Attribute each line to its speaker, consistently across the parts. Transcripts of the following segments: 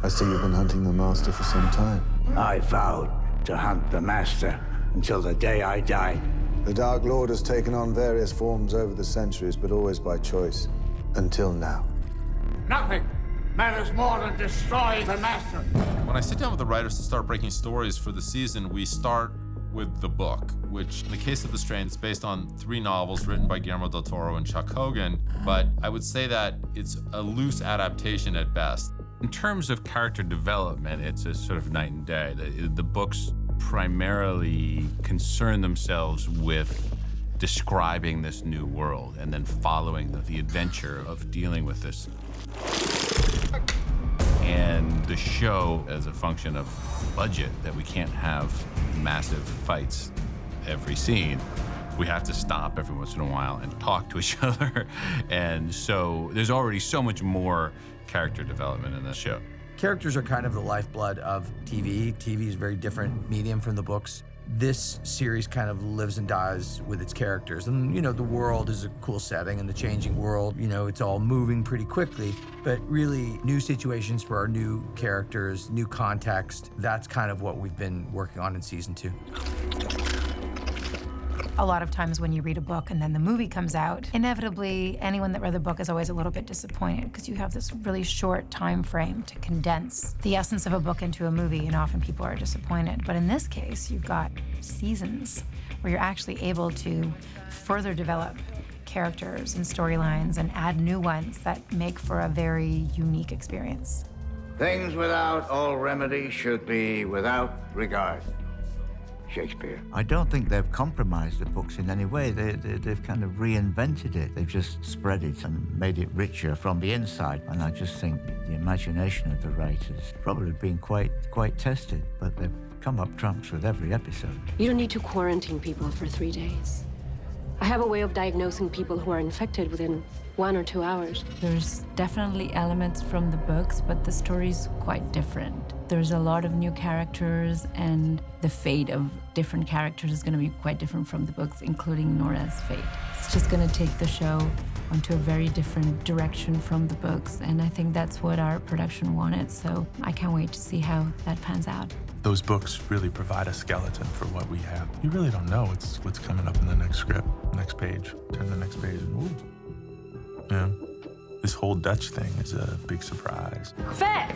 Speaker 1: I see you've been hunting the Master for some time.
Speaker 2: I vowed to hunt the Master until the day I died.
Speaker 1: The Dark Lord has taken on various forms over the centuries, but always by choice. Until now.
Speaker 2: Nothing matters more than destroying the Master.
Speaker 3: When I sit down with the writers to start breaking stories for the season, we start with the book, which in the case of The Strain, it's based on 3 novels written by Guillermo del Toro and Chuck Hogan, but I would say that it's a loose adaptation at best.
Speaker 4: In terms of character development, it's a sort of night and day. The books primarily concern themselves with describing this new world and then following the adventure of dealing with this. And the show, as a function of budget, that we can't have massive fights every scene. We have to stop every once in a while and talk to each other. And so there's already so much more character development in this show.
Speaker 5: Characters are kind of the lifeblood of TV. TV is a very different medium from the books. This series kind of lives and dies with its characters. And, you know, the world is a cool setting, and the changing world, you know, it's all moving pretty quickly. But really, new situations for our new characters, new context, that's kind of what we've been working on in season 2.
Speaker 6: A lot of times when you read a book and then the movie comes out, inevitably anyone that read the book is always a little bit disappointed because you have this really short time frame to condense the essence of a book into a movie, and often people are disappointed. But in this case, you've got seasons where you're actually able to further develop characters and storylines and add new ones that make for a very unique experience.
Speaker 2: Things without all remedy should be without regard. Shakespeare.
Speaker 7: I don't think they've compromised the books in any way. They've kind of reinvented it. They've just spread it and made it richer from the inside. And I just think the imagination of the writers probably been quite tested, but they've come up trumps with every episode.
Speaker 8: You don't need to quarantine people for 3 days. I have a way of diagnosing people who are infected within 1 or 2 hours.
Speaker 9: There's definitely elements from the books, but the story's quite different. There's a lot of new characters, and the fate of different characters is going to be quite different from the books, including Nora's fate. It's just going to take the show onto a very different direction from the books, and I think that's what our production wanted, so I can't wait to see how that pans out.
Speaker 10: Those books really provide a skeleton for what we have. You really don't know what's coming up in the next script, next page. Turn the next page and ooh. Yeah. This whole Dutch thing is a big surprise.
Speaker 8: Fat!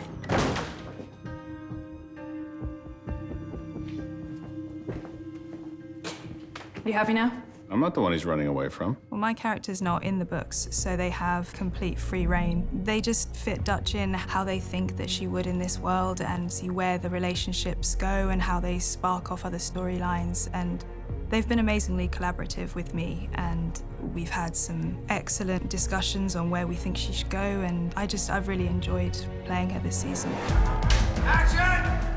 Speaker 11: You happy now?
Speaker 3: I'm not the one he's running away from.
Speaker 11: Well, my character's not in the books, so they have complete free reign. They just fit Dutch in how they think that she would in this world and see where the relationships go and how they spark off other storylines. And they've been amazingly collaborative with me, and we've had some excellent discussions on where we think she should go, and I've really enjoyed playing her this season.
Speaker 2: Action!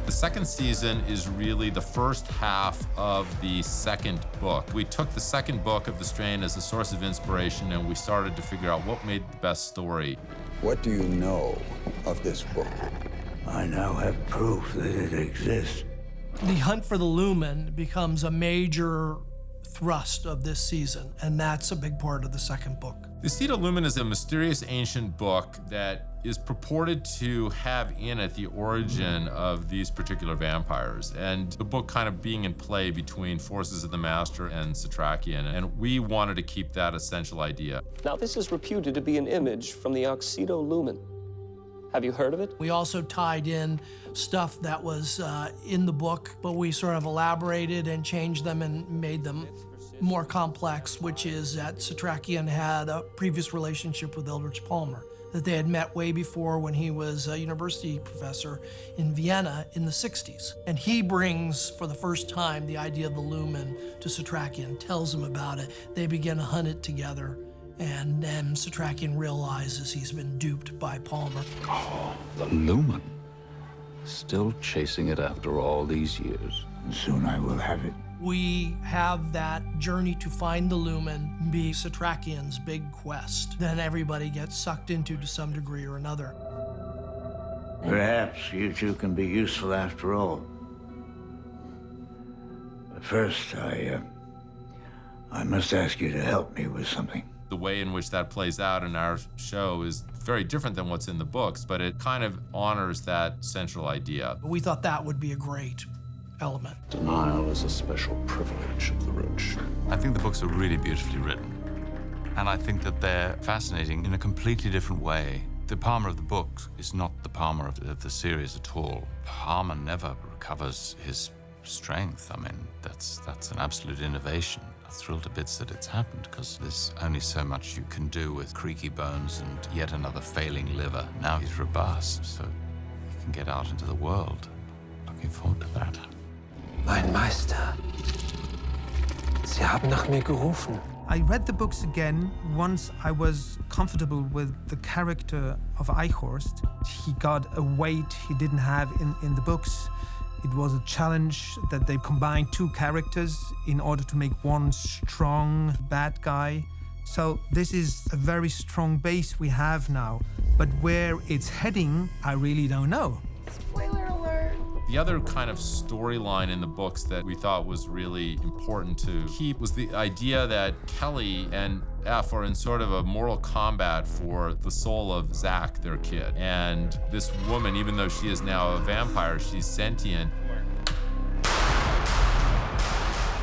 Speaker 3: The second season is really the first half of the second book. We took the second book of The Strain as a source of inspiration, and we started to figure out what made the best story.
Speaker 1: What do you know of this book?
Speaker 2: I now have proof that it exists.
Speaker 12: The hunt for the lumen becomes a major thrust of this season, and that's a big part of the second book.
Speaker 3: The Seed of Lumen is a mysterious ancient book that is purported to have in it the origin of these particular vampires, and the book kind of being in play between forces of the Master and Setrakian, and we wanted to keep that essential idea.
Speaker 13: Now, this is reputed to be an image from the Oxedo Lumen. Have you heard of it?
Speaker 12: We also tied in stuff that was in the book, but we sort of elaborated and changed them and made them more complex, which is that Setrakian had a previous relationship with Eldridge Palmer, that they had met way before when he was a university professor in Vienna in the 60s. And he brings, for the first time, the idea of the lumen to Setrakian, tells him about it. They begin to hunt it together. And then Setrakian realizes he's been duped by Palmer.
Speaker 14: Oh, the lumen. Still chasing it after all these years.
Speaker 2: Soon I will have it.
Speaker 12: We have that journey to find the lumen be Setrakian's big quest. Then everybody gets sucked into to some degree or another.
Speaker 2: Perhaps you two can be useful after all. But first, I must ask you to help me with something.
Speaker 3: The way in which that plays out in our show is very different than what's in the books, but it kind of honors that central idea.
Speaker 12: We thought that would be a great element.
Speaker 14: Denial is a special privilege of the Roach.
Speaker 4: I think the books are really beautifully written. And I think that they're fascinating in a completely different way. The Palmer of the book is not the Palmer of the series at all. Palmer never recovers his strength. I mean, that's an absolute innovation. I'm thrilled to bits that it's happened, because there's only so much you can do with creaky bones and yet another failing liver. Now he's robust, so he can get out into the world. Looking forward to that.
Speaker 15: Mein Meister, Sie haben nach mir gerufen.
Speaker 16: I read the books again once I was comfortable with the character of Eichhorst. He got a weight he didn't have in the books. It was a challenge that they combined two characters in order to make one strong bad guy. So this is a very strong base we have now. But where it's heading, I really don't know.
Speaker 6: Spoiler alert.
Speaker 3: The other kind of storyline in the books that we thought was really important to keep was the idea that Kelly and F are in sort of a mortal combat for the soul of Zach, their kid. And this woman, even though she is now a vampire, she's sentient.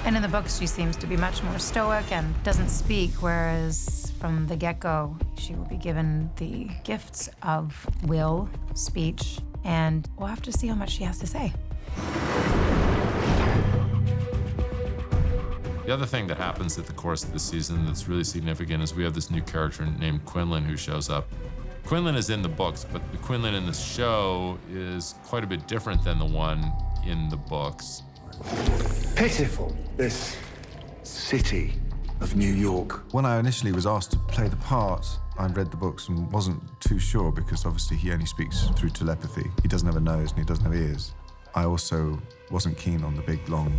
Speaker 6: And in the books, she seems to be much more stoic and doesn't speak, whereas from the get-go, she will be given the gifts of will, speech, and we'll have to see how much she has to say.
Speaker 3: The other thing that happens at the course of the season that's really significant is we have this new character named Quinlan who shows up. Quinlan is in the books, but the Quinlan in the show is quite a bit different than the one in the books.
Speaker 1: Pitiful, this city of New York. When I initially was asked to play the part, I read the books and wasn't too sure, because obviously he only speaks through telepathy. He doesn't have a nose and he doesn't have ears. I also wasn't keen on the big, long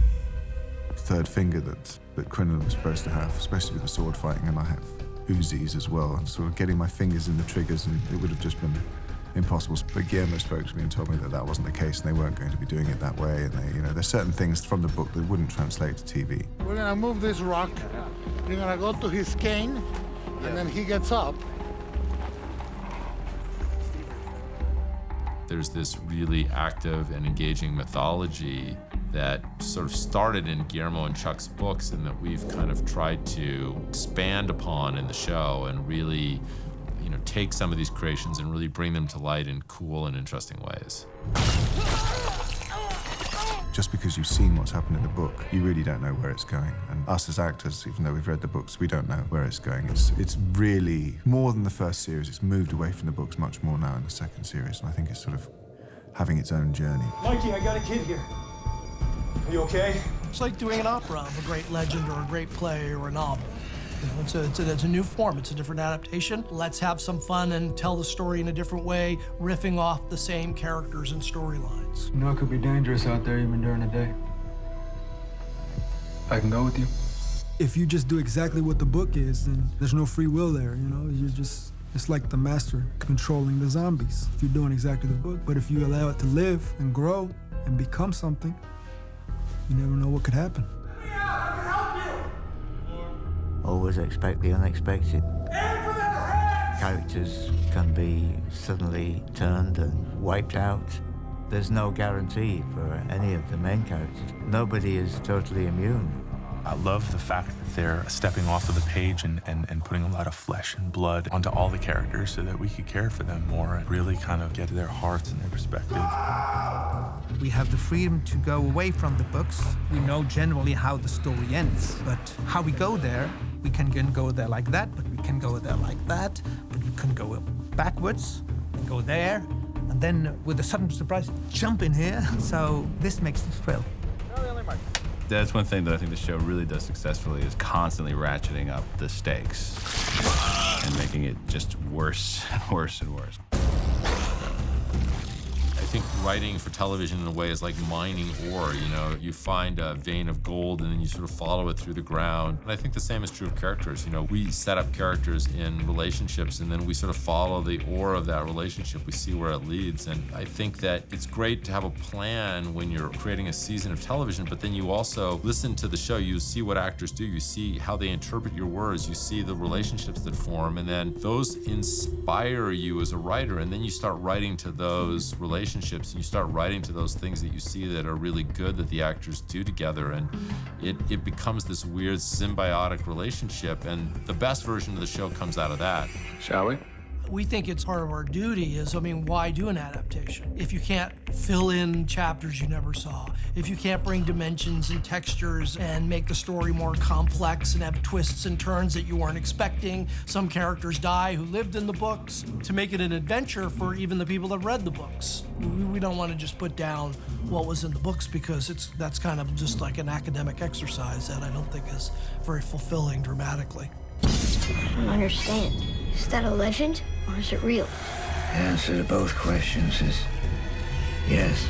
Speaker 1: third finger that Quinlan was supposed to have, especially with the sword fighting, and I have Uzis as well, and sort of getting my fingers in the triggers, and it would have just been impossible. But Guillermo spoke to me and told me that that wasn't the case, and they weren't going to be doing it that way, and they, there's certain things from the book that wouldn't translate to TV.
Speaker 17: We're gonna move this rock, you're gonna go to his cane, and then he gets up.
Speaker 3: There's this really active and engaging mythology that sort of started in Guillermo and Chuck's books, and that we've kind of tried to expand upon in the show and really, take some of these creations and really bring them to light in cool and interesting ways.
Speaker 1: Just because you've seen what's happened in the book, you really don't know where it's going. And us as actors, even though we've read the books, we don't know where it's going. It's really more than the first series. It's moved away from the books much more now in the second series, and I think it's sort of having its own journey.
Speaker 18: Mikey, I got a kid here. Are you okay?
Speaker 12: It's like doing an opera of a great legend or a great play or a novel. It's a new form, it's a different adaptation. Let's have some fun and tell the story in a different way, riffing off the same characters and storylines.
Speaker 18: It could be dangerous out there even during the day. I can go with you.
Speaker 19: If you just do exactly what the book is, then there's no free will there, it's like the master controlling the zombies, if you're doing exactly the book. But if you allow it to live and grow and become something, you never know what could happen.
Speaker 7: Always expect the unexpected. Characters can be suddenly turned and wiped out. There's no guarantee for any of the main characters. Nobody is totally immune.
Speaker 10: I love the fact that they're stepping off of the page and putting a lot of flesh and blood onto all the characters so that we could care for them more and really kind of get their hearts and their perspective.
Speaker 16: We have the freedom to go away from the books. We know generally how the story ends, but how we go there, we can go there like that, but we can go there like that, but we can go backwards and go there, and then with a sudden surprise, jump in here. So this makes the thrill.
Speaker 4: That's one thing that I think the show really does successfully, is constantly ratcheting up the stakes and making it just worse and worse and worse.
Speaker 3: I think writing for television in a way is like mining ore, you know? You find a vein of gold and then you sort of follow it through the ground. And I think the same is true of characters. You know, we set up characters in relationships and then we sort of follow the ore of that relationship. We see where it leads. And I think that it's great to have a plan when you're creating a season of television, but then you also listen to the show. You see what actors do. You see how they interpret your words. You see the relationships that form, and then those inspire you as a writer, and then you start writing to those relationships, and you start writing to those things that you see that are really good that the actors do together, and it becomes this weird symbiotic relationship, and the best version of the show comes out of that.
Speaker 2: Shall we?
Speaker 12: We think it's part of our duty is, I mean, why do an adaptation? If you can't fill in chapters you never saw, if you can't bring dimensions and textures and make the story more complex and have twists and turns that you weren't expecting, some characters die who lived in the books, to make it an adventure for even the people that read the books. We don't want to just put down what was in the books because that's kind of just like an academic exercise that I don't think is very fulfilling dramatically.
Speaker 20: I don't understand. Is that a legend or is it real?
Speaker 7: The answer to both questions is yes.